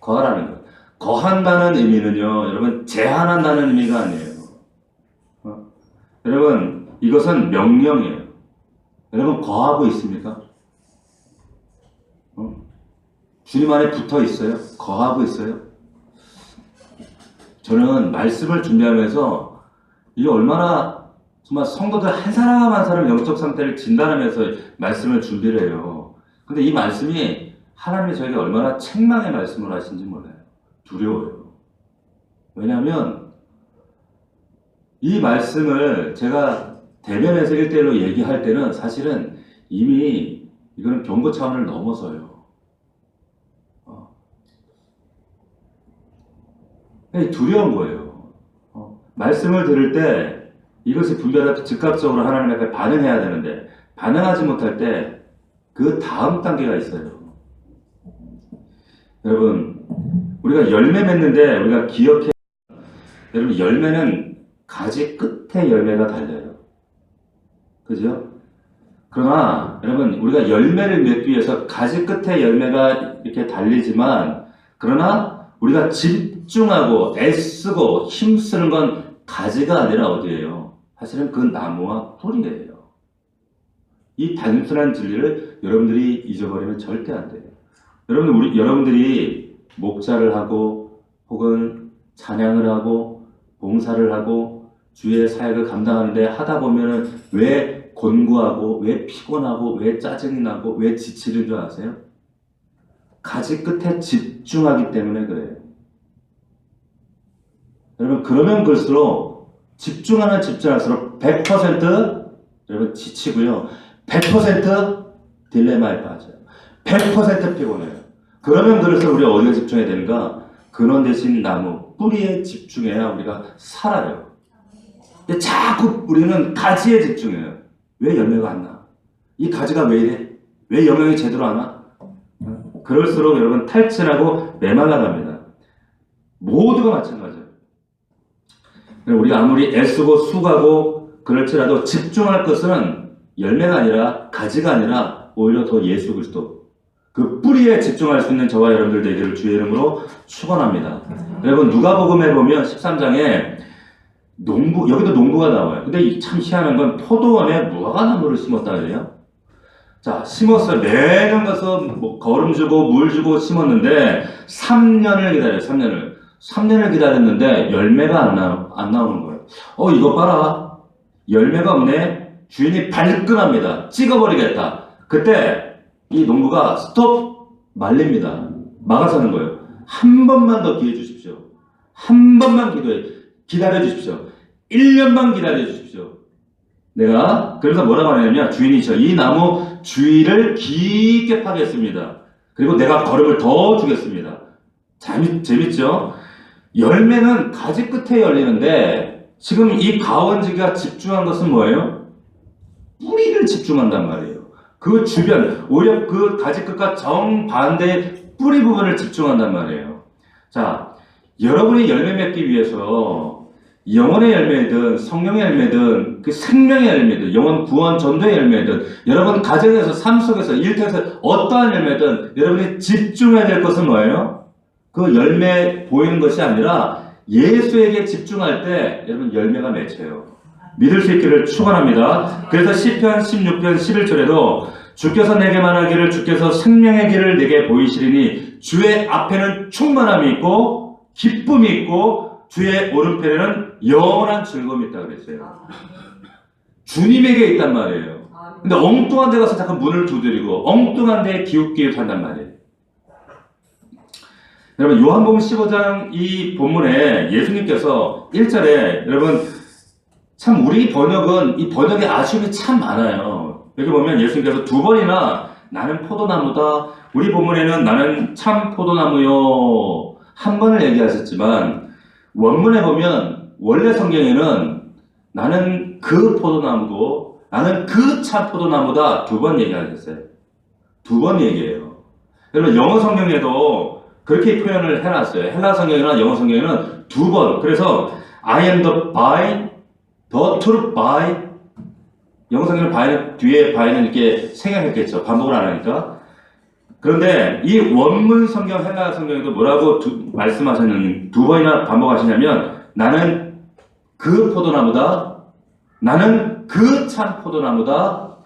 거하라는 거예요. 거한다는 의미는요, 여러분 제한한다는 의미가 아니에요. 여러분 이것은 명령이에요. 여러분 거하고 있습니까? 주님 안에 붙어 있어요? 거하고 있어요? 저는 말씀을 준비하면서 이게 얼마나 정말 성도들 한 사람 한 사람 영적 상태를 진단하면서 말씀을 준비를 해요. 근데 이 말씀이 하나님이 저에게 얼마나 책망의 말씀을 하신지 몰라요. 두려워요. 왜냐하면 이 말씀을 제가 대면에서 1대1로 얘기할 때는 사실은 이미 이거는 경고 차원을 넘어서요. 두려운 거예요. 말씀을 들을 때 이것이 분별하고 즉각적으로 하나님 앞에 반응해야 되는데 반응하지 못할 때 그 다음 단계가 있어요. 여러분 우리가 열매 맺는데 우리가 기억해 여러분 열매는 가지 끝에 열매가 달려요. 그죠? 그러나 여러분 우리가 열매를 맺기 위해서 가지 끝에 열매가 이렇게 달리지만 그러나 우리가 집중하고 애쓰고 힘쓰는 건 가지가 아니라 어디예요? 사실은 그 나무와 뿌리예요. 이 단순한 진리를 여러분들이 잊어버리면 절대 안 돼요. 여러분들이 목자를 하고 혹은 찬양을 하고 봉사를 하고 주의 사역을 감당하는데 하다 보면은 왜 곤고하고 왜 피곤하고 왜 짜증이 나고 왜 지치는 줄 아세요? 가지 끝에 집중하기 때문에 그래요. 여러분 그러면 그럴수록 집중할수록 100% 여러분 지치고요. 100% 딜레마에 빠져요. 100% 피곤해요. 그러면 그럴수록 우리가 어디에 집중해야 되는가? 근원 대신 나무, 뿌리에 집중해야 우리가 살아요. 근데 자꾸 우리는 가지에 집중해요. 왜 열매가 안 나? 이 가지가 왜 이래? 왜 영양이 제대로 안 와? 그럴수록 여러분 탈진하고 메말라갑니다. 모두가 마찬가지예요. 우리가 아무리 애쓰고 수고하고 그럴지라도 집중할 것은 열매가 아니라 가지가 아니라 오히려 더 예수 그리스도 그 뿌리에 집중할 수 있는 저와 여러분들 되기를 주의 이름으로 축원합니다. 여러분 누가복음에 보면 13장에 여기도 농부가 나와요. 근데 참 희한한 건 포도원에 무화과나무를 심었다 그래요. 자, 심었어요. 매년 가서 거름 주고 물 주고 심었는데 3년을 기다려요. 3년을 기다렸는데 열매가 안 나오는 거예요. 이거 봐라. 열매가 없네. 주인이 발끈합니다. 찍어버리겠다. 그때 이 농부가 스톱 말립니다. 막아서는 거예요. 한 번만 더 기회 주십시오. 한 번만 기다려 주십시오. 1년만 기다려 주십시오. 내가 그래서 뭐라고 하냐면 주인이셔. 이 나무 주위를 깊게 파겠습니다. 그리고 내가 거름을 더 주겠습니다. 재밌죠? 열매는 가지 끝에 열리는데 지금 이 가원지가 집중한 것은 뭐예요? 뿌리를 집중한단 말이에요. 그 주변, 오히려 그 가지 끝과 정반대의 뿌리 부분을 집중한단 말이에요. 자, 여러분이 열매 맺기 위해서 영혼의 열매든 성령의 열매든 그 생명의 열매든 영혼 구원 전도의 열매든 여러분 가정에서 삶 속에서 일터에서 어떠한 열매든 여러분이 집중해야 될 것은 뭐예요? 그 열매 보이는 것이 아니라 예수에게 집중할 때 여러분 열매가 맺혀요. 믿을 수 있기를 축원합니다. 그래서 시편 16편 11절에도 주께서 내게 말하기를 주께서 생명의 길을 내게 보이시리니 주의 앞에는 충만함이 있고 기쁨이 있고 주의 오른편에는 영원한 즐거움이 있다 그랬어요. 주님에게 있단 말이에요. 근데 엉뚱한 데 가서 자꾸 문을 두드리고 엉뚱한 데에 기웃기웃한단 말이에요. 여러분 요한복음 15장 이 본문에 예수님께서 1절에 여러분 참 우리 번역은 이 번역에 아쉬움이 참 많아요. 여기 보면 예수님께서 두 번이나 나는 포도나무다. 우리 본문에는 나는 참 포도나무요. 한 번을 얘기하셨지만 원문에 보면 원래 성경에는 나는 그 포도나무고 나는 그 참 포도나무다. 두 번 얘기하셨어요. 두 번 얘기해요. 여러분 영어 성경에도 그렇게 표현을 해놨어요. 헬라 성경이나 영어 성경에는 두 번. 그래서 I am the vine, the true vine. 영어 성경은 바이는 뒤에 바이는 이렇게 생략했겠죠. 반복을 안 하니까. 그런데 이 원문 성경 헬라 성경에도 뭐라고 말씀하셨느냐 두 번이나 반복하시냐면 나는 그 포도나무다. 나는 그 참 포도나무다.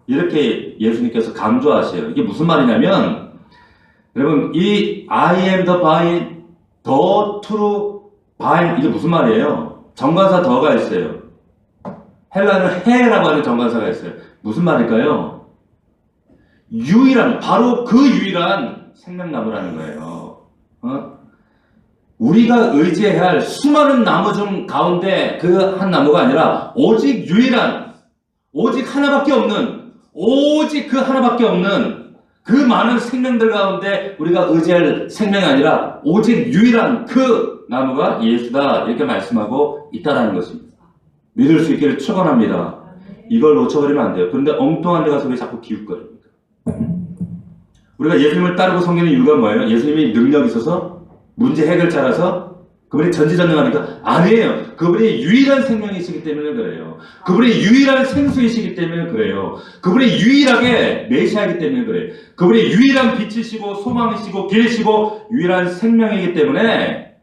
이렇게 예수님께서 강조하세요. 이게 무슨 말이냐면 여러분 이 I am the vine, the true vine 이게 무슨 말이에요? 정관사 더가 있어요. 헬라는 해라고 하는 정관사가 있어요. 무슨 말일까요? 유일한 바로 그 유일한 생명나무라는 거예요. 우리가 의지해야 할 수많은 나무 중 가운데 그 한 나무가 아니라 오직 유일한 오직 하나밖에 없는 오직 그 하나밖에 없는 그 많은 생명들 가운데 우리가 의지할 생명이 아니라 오직 유일한 그 나무가 예수다 이렇게 말씀하고 있다라는 것입니다. 믿을 수 있기를 축원합니다. 이걸 놓쳐버리면 안 돼요. 그런데 엉뚱한 데 가서 왜 자꾸 기웃거립니까? 우리가 예수님을 따르고 섬기는 이유가 뭐예요? 예수님이 능력이 있어서 문제 해결자라서 그분이 전지전능하니까 아니에요. 그분이 유일한 생명이시기 때문에 그래요. 그분이 유일한 생수이시기 때문에 그래요. 그분이 유일하게 메시아이기 때문에 그래요. 그분이 유일한 빛이시고 소망이시고 길이시고 유일한 생명이기 때문에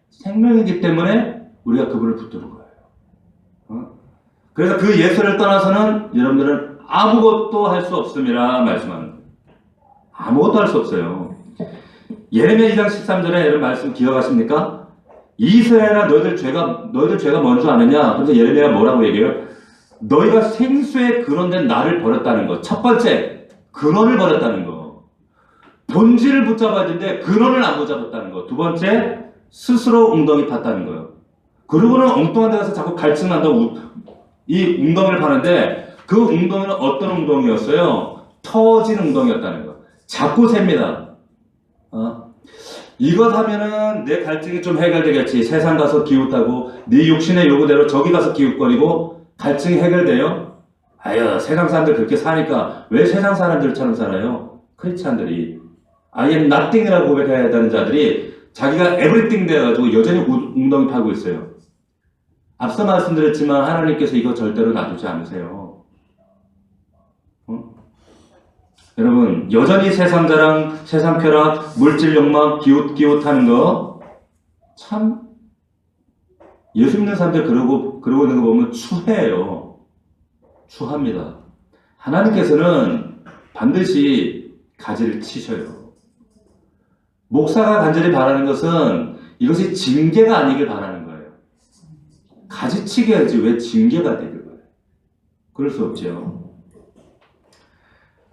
우리가 그분을 붙드는 거예요. 그래서 그 예수를 떠나서는 여러분들은 아무것도 할 수 없음이라 말씀하는 거예요. 아무것도 할 수 없어요. 예레미야 2장 13절에 이런 말씀 기억하십니까? 이스라엘아 너희들 죄가 뭔 줄 아느냐? 그래서 예레미야가 뭐라고 얘기해요? 너희가 생수의 근원된 나를 버렸다는 거. 첫 번째, 근원을 버렸다는 거. 본질을 붙잡아야 되는데 근원을 안 붙잡았다는 거. 두 번째, 스스로 웅덩이 팠다는 거예요. 그리고는 엉뚱한 데 가서 자꾸 갈증난다고 이 웅덩이를 파는데 그 웅덩이는 어떤 웅덩이였어요? 터진 웅덩이였다는 거. 자꾸 셉니다. 이것 하면은 내 갈증이 좀 해결되겠지. 세상 가서 기웃다고 네 육신의 요구대로 저기 가서 기웃거리고 갈증이 해결돼요? 아유 세상 사람들 그렇게 사니까 왜 세상 사람들처럼 살아요? 크리스찬들이 I am nothing이라고 고백해야 되는 자들이 자기가 everything 돼가지고 여전히 웅덩이 파고 있어요. 앞서 말씀드렸지만 하나님께서 이거 절대로 놔두지 않으세요. 여러분 여전히 세상 자랑, 세상 쾌락, 물질 욕망, 기웃기웃하는 거 참 예수 믿는 사람들 그러고 있는 거 보면 추해요. 추합니다. 하나님께서는 반드시 가지를 치셔요. 목사가 간절히 바라는 것은 이것이 징계가 아니길 바라는 거예요. 가지치기 해야지 왜 징계가 되길 바라요. 그럴 수 없죠.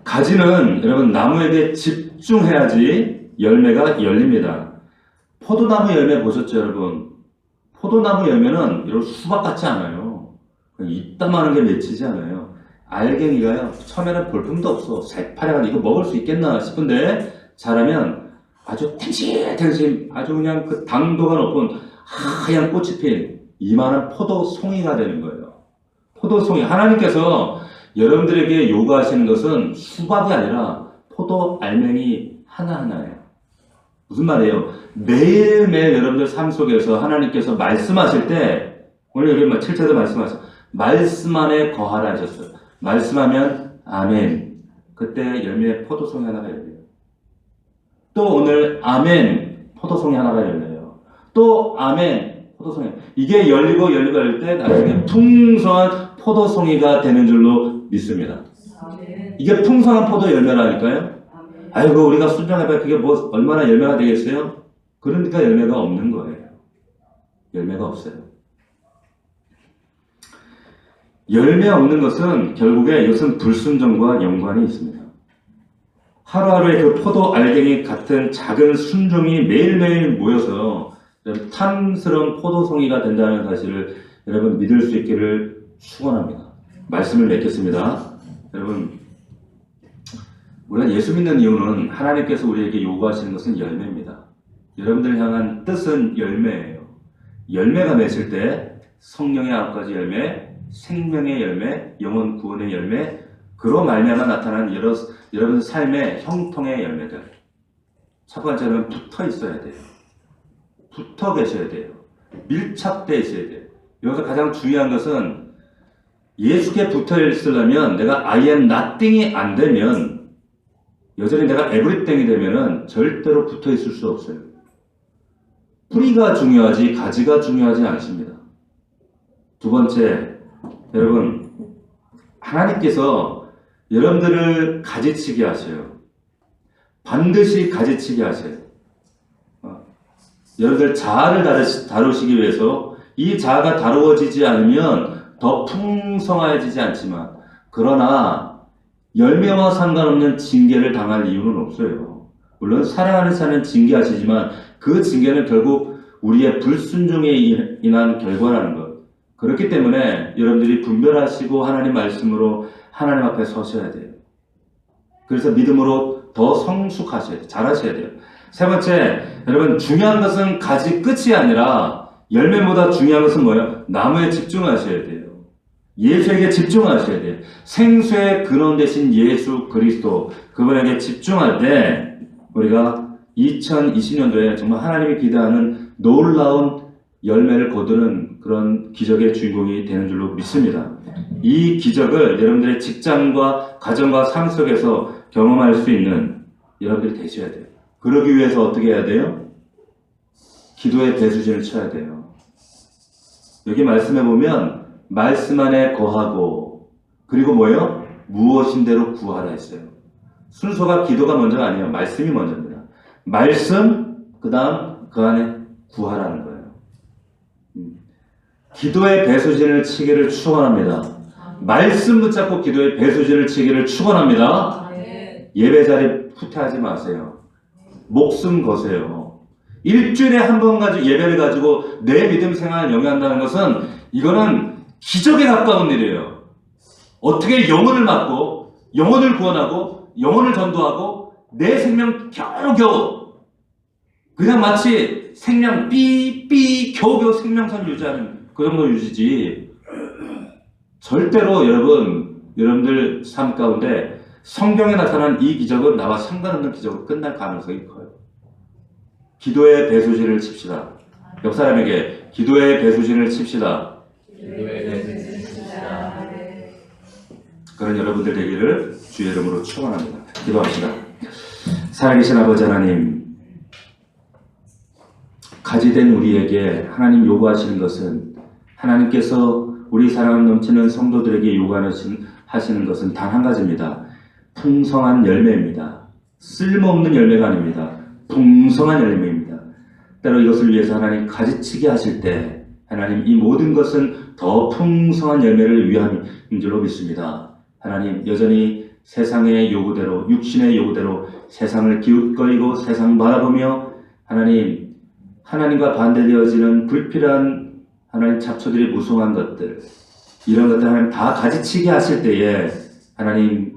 가지는 여러분 나무에게 집중해야지 열매가 열립니다. 포도나무 열매 보셨죠, 여러분? 포도나무 열매는 여러분 수박 같지 않아요. 그냥 이따만한 게 맺히지 않아요. 알갱이가요, 처음에는 볼품도 없어. 새파래가지고 이거 먹을 수 있겠나 싶은데, 자라면 아주 탱실탱실, 아주 그냥 그 당도가 높은 하얀 꽃이 핀 이만한 포도송이가 되는 거예요. 포도송이. 하나님께서 여러분들에게 요구하시는 것은 수박이 아니라 포도 알맹이 하나하나예요. 무슨 말이에요? 매일매일 여러분들 삶 속에서 하나님께서 말씀하실 때, 오늘 여기 7절에 말씀하셨어요. 말씀 안에 거하라 하셨어요. 말씀하면 아멘. 그때 열매 포도송이 하나가 열려요. 또 오늘 아멘 포도송이 하나가 열려요. 또 아멘 포도송이. 이게 열리고 열릴 때 나중에 풍성한 포도송이가 되는 줄로 믿습니다. 이게 풍성한 포도 열매라니까요. 아이고 우리가 순종해봐야 그게 뭐 얼마나 열매가 되겠어요? 그러니까 열매가 없는 거예요. 열매가 없어요. 열매 없는 것은 결국에 이것은 불순종과 연관이 있습니다. 하루하루의 그 포도 알갱이 같은 작은 순종이 매일매일 모여서 탐스러운 포도송이가 된다는 사실을 여러분 믿을 수 있기를 축원합니다. 말씀을 맺겠습니다. 여러분, 우리가 예수 믿는 이유는 하나님께서 우리에게 요구하시는 것은 열매입니다. 여러분들 향한 뜻은 열매예요. 열매가 맺을 때 성령의 9가지 열매, 생명의 열매, 영혼 구원의 열매, 그로 말미암아 나타난 여러분 삶의 형통의 열매들. 첫 번째는 붙어 있어야 돼요. 붙어 계셔야 돼요. 밀착되어 있어야 돼요. 여기서 가장 중요한 것은 예수께 붙어 있으려면 내가 I am nothing이 안 되면, 여전히 내가 everything이 되면은 절대로 붙어 있을 수 없어요. 뿌리가 중요하지 가지가 중요하지 않습니다. 두 번째, 여러분, 하나님께서 여러분들을 가지치게 하셔요. 반드시 가지치게 하셔요. 여러분들 자아를 다루시기 위해서 이 자아가 다루어지지 않으면 더 풍성해지지 않지만, 그러나 열매와 상관없는 징계를 당할 이유는 없어요. 물론 사랑하는 자는 징계하시지만 그 징계는 결국 우리의 불순종에 인한 결과라는 것. 그렇기 때문에 여러분들이 분별하시고 하나님 말씀으로 하나님 앞에 서셔야 돼요. 그래서 믿음으로 더 성숙하셔야 돼요. 잘하셔야 돼요. 세 번째, 여러분 중요한 것은 가지 끝이 아니라 열매보다 중요한 것은 뭐예요? 나무에 집중하셔야 돼요. 예수에게 집중하셔야 돼요. 생수의 근원 되신 예수 그리스도, 그분에게 집중할 때 우리가 2020년도에 정말 하나님이 기대하는 놀라운 열매를 거두는 그런 기적의 주인공이 되는 줄로 믿습니다. 이 기적을 여러분들의 직장과 가정과 삶 속에서 경험할 수 있는 여러분들이 되셔야 돼요. 그러기 위해서 어떻게 해야 돼요? 기도의 배수진을 쳐야 돼요. 여기 말씀해 보면 말씀 안에 거하고, 그리고 뭐예요? 무엇인대로 구하라 했어요. 순서가 기도가 먼저가 아니에요. 말씀이 먼저입니다. 말씀, 그 다음 그 안에 구하라는 거예요. 기도의 배수진을 치기를 축원합니다. 말씀 붙잡고 기도의 배수진을 치기를 축원합니다. 예배 자리 후퇴하지 마세요. 목숨 거세요. 일주일에 한 번 가지고 예배를 가지고 내 믿음 생활을 영위한다는 것은 이거는 기적에 가까운 일이에요. 어떻게 영혼을 맡고 영혼을 구원하고 영혼을 전도하고 내 생명 겨우겨우 그냥 마치 생명 삐삐 겨우겨우 생명선 유지하는 그 정도 유지지, 절대로 여러분들 삶 가운데 성경에 나타난 이 기적은 나와 상관없는 기적으로 끝날 가능성이 커요. 기도의 배수진을 칩시다. 옆 사람에게 기도의 배수진을 칩시다. 그런 여러분들 되기를 주의 이름으로 축원합니다. 기도합시다. 살아계신 아버지 하나님, 가지된 우리에게 하나님 요구하시는 것은, 하나님께서 우리 사랑 넘치는 성도들에게 요구하시는 것은 단 한 가지입니다. 풍성한 열매입니다. 쓸모없는 열매가 아닙니다. 풍성한 열매입니다. 때로 이것을 위해서 하나님 가지치게 하실 때 하나님 이 모든 것은 더 풍성한 열매를 위함인 줄로 믿습니다. 하나님 여전히 세상의 요구대로, 육신의 요구대로 세상을 기웃거리고 세상 바라보며 하나님 하나님과 반대되어지는 불필요한 하나님 잡초들이 무성한 것들, 이런 것들 하나님 다 가지치게 하실 때에 하나님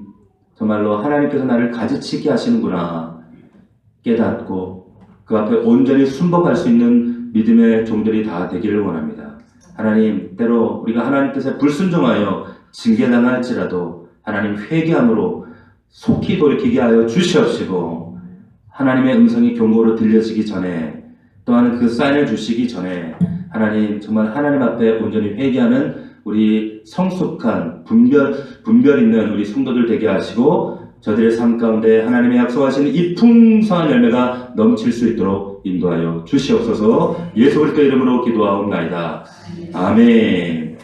정말로 하나님께서 나를 가지치게 하시는구나 깨닫고 그 앞에 온전히 순복할 수 있는 믿음의 종들이 다 되기를 원합니다. 하나님, 때로 우리가 하나님 뜻에 불순종하여 징계당할지라도 하나님 회개함으로 속히 돌이키게 하여 주시옵시고, 하나님의 음성이 경고로 들려지기 전에, 또한 그 사인을 주시기 전에 하나님 정말 하나님 앞에 온전히 회개하는 우리 성숙한 분별 있는 우리 성도들 되게 하시고, 저들의 삶 가운데 하나님의 약속하신 이 풍성한 열매가 넘칠 수 있도록 인도하여 주시옵소서. 예수 그리스도 이름으로 기도하옵나이다. 아멘.